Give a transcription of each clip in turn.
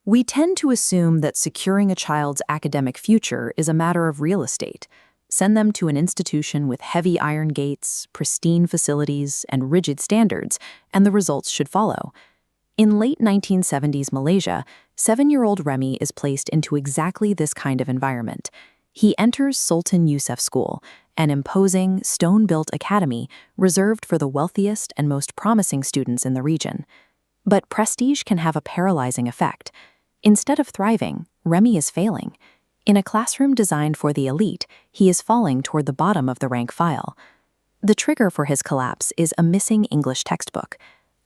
We tend to assume that securing a child's academic future is a matter of real estate. Send them to an institution with heavy iron gates, pristine facilities, and rigid standards, and the results should follow. In late 1970s Malaysia, 7-year-old Remy is placed into exactly this kind of environment. He enters Sultan Yusuf School, an imposing, stone-built academy reserved for the wealthiest and most promising students in the region. But prestige can have a paralyzing effect. Instead of thriving, Remy is failing. In a classroom designed for the elite, he is falling toward the bottom of the rank file. The trigger for his collapse is a missing English textbook.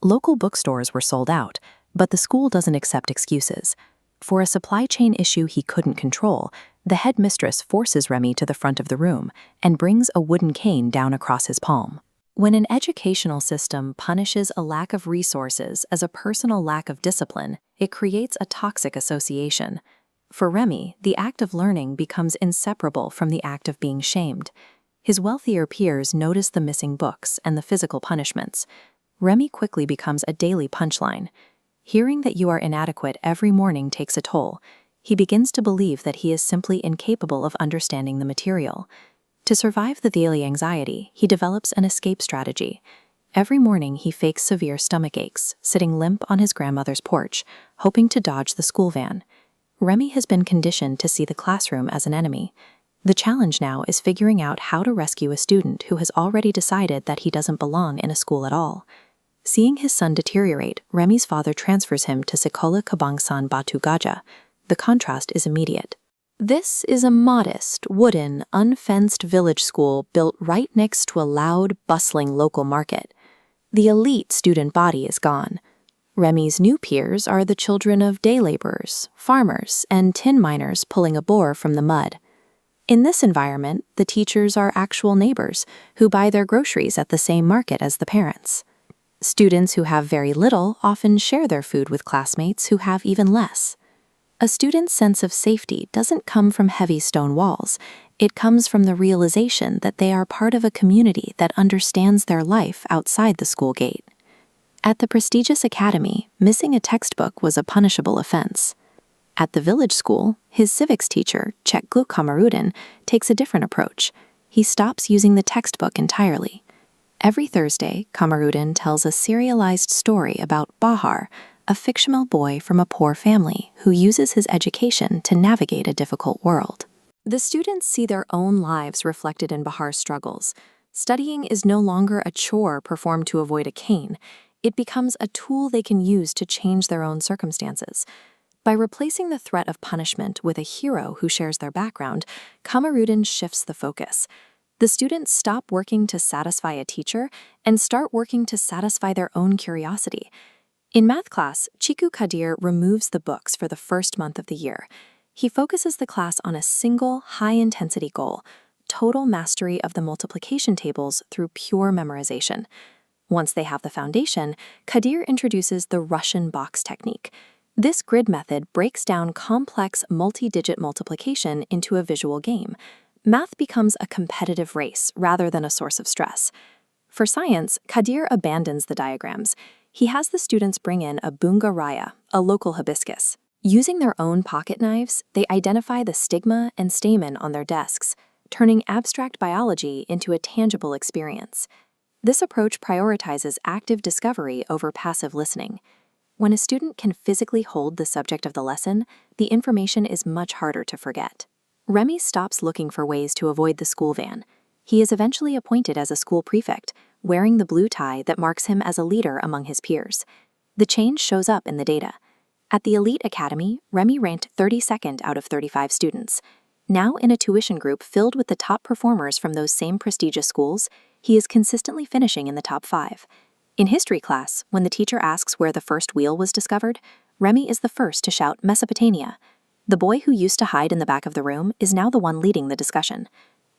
Local bookstores were sold out, but the school doesn't accept excuses. For a supply chain issue he couldn't control, the headmistress forces Remy to the front of the room and brings a wooden cane down across his palm. When an educational system punishes a lack of resources as a personal lack of discipline, it creates a toxic association. For Remy, the act of learning becomes inseparable from the act of being shamed. His wealthier peers notice the missing books and the physical punishments. Remy quickly becomes a daily punchline. Hearing that you are inadequate every morning takes a toll. He begins to believe that he is simply incapable of understanding the material. To survive the daily anxiety, he develops an escape strategy. Every morning he fakes severe stomach aches, sitting limp on his grandmother's porch, hoping to dodge the school van. Remy has been conditioned to see the classroom as an enemy. The challenge now is figuring out how to rescue a student who has already decided that he doesn't belong in a school at all. Seeing his son deteriorate, Remy's father transfers him to Sekolah Kebangsaan Batu Gajah. The contrast is immediate. This is a modest, wooden, unfenced village school built right next to a loud, bustling local market. The elite student body is gone. Remy's new peers are the children of day laborers, farmers, and tin miners pulling a bore from the mud. In this environment, the teachers are actual neighbors who buy their groceries at the same market as the parents. Students who have very little often share their food with classmates who have even less. A student's sense of safety doesn't come from heavy stone walls. It comes from the realization that they are part of a community that understands their life outside the school gate. At the prestigious academy, missing a textbook was a punishable offense. At the village school, his civics teacher, Cikgu Kamarudin, takes a different approach. He stops using the textbook entirely. Every Thursday, Kamarudin tells a serialized story about Bahar, a fictional boy from a poor family who uses his education to navigate a difficult world. The students see their own lives reflected in Bahar's struggles. Studying is no longer a chore performed to avoid a cane. It becomes a tool they can use to change their own circumstances. By replacing the threat of punishment with a hero who shares their background, Kamarudin shifts the focus. The students stop working to satisfy a teacher and start working to satisfy their own curiosity. In math class, Cikgu Kadir removes the books for the first month of the year. He focuses the class on a single, high-intensity goal: total mastery of the multiplication tables through pure memorization. Once they have the foundation, Kadir introduces the Russian box technique. This grid method breaks down complex multi-digit multiplication into a visual game. Math becomes a competitive race rather than a source of stress. For science, Kadir abandons the diagrams. He has the students bring in a bunga raya, a local hibiscus. Using their own pocket knives, they identify the stigma and stamen on their desks, turning abstract biology into a tangible experience. This approach prioritizes active discovery over passive listening. When a student can physically hold the subject of the lesson, the information is much harder to forget. Remy stops looking for ways to avoid the school van. He is eventually appointed as a school prefect, wearing the blue tie that marks him as a leader among his peers. The change shows up in the data. At the elite academy, Remy ranked 32nd out of 35 students. Now in a tuition group filled with the top performers from those same prestigious schools, he is consistently finishing in the top 5. In history class, when the teacher asks where the first wheel was discovered, Remy is the first to shout Mesopotamia. The boy who used to hide in the back of the room is now the one leading the discussion.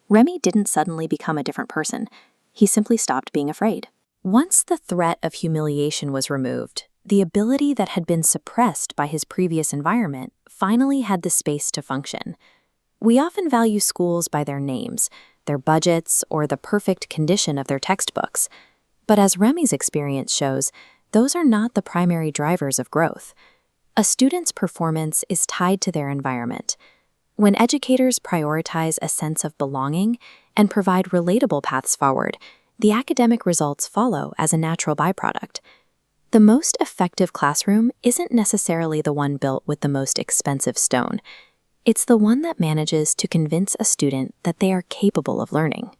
Remy didn't suddenly become a different person. He simply stopped being afraid. Once the threat of humiliation was removed, the ability that had been suppressed by his previous environment finally had the space to function. We often value schools by their names, their budgets, or the perfect condition of their textbooks. But as Remy's experience shows, those are not the primary drivers of growth. A student's performance is tied to their environment. When educators prioritize a sense of belonging and provide relatable paths forward, the academic results follow as a natural byproduct. The most effective classroom isn't necessarily the one built with the most expensive stone. It's the one that manages to convince a student that they are capable of learning.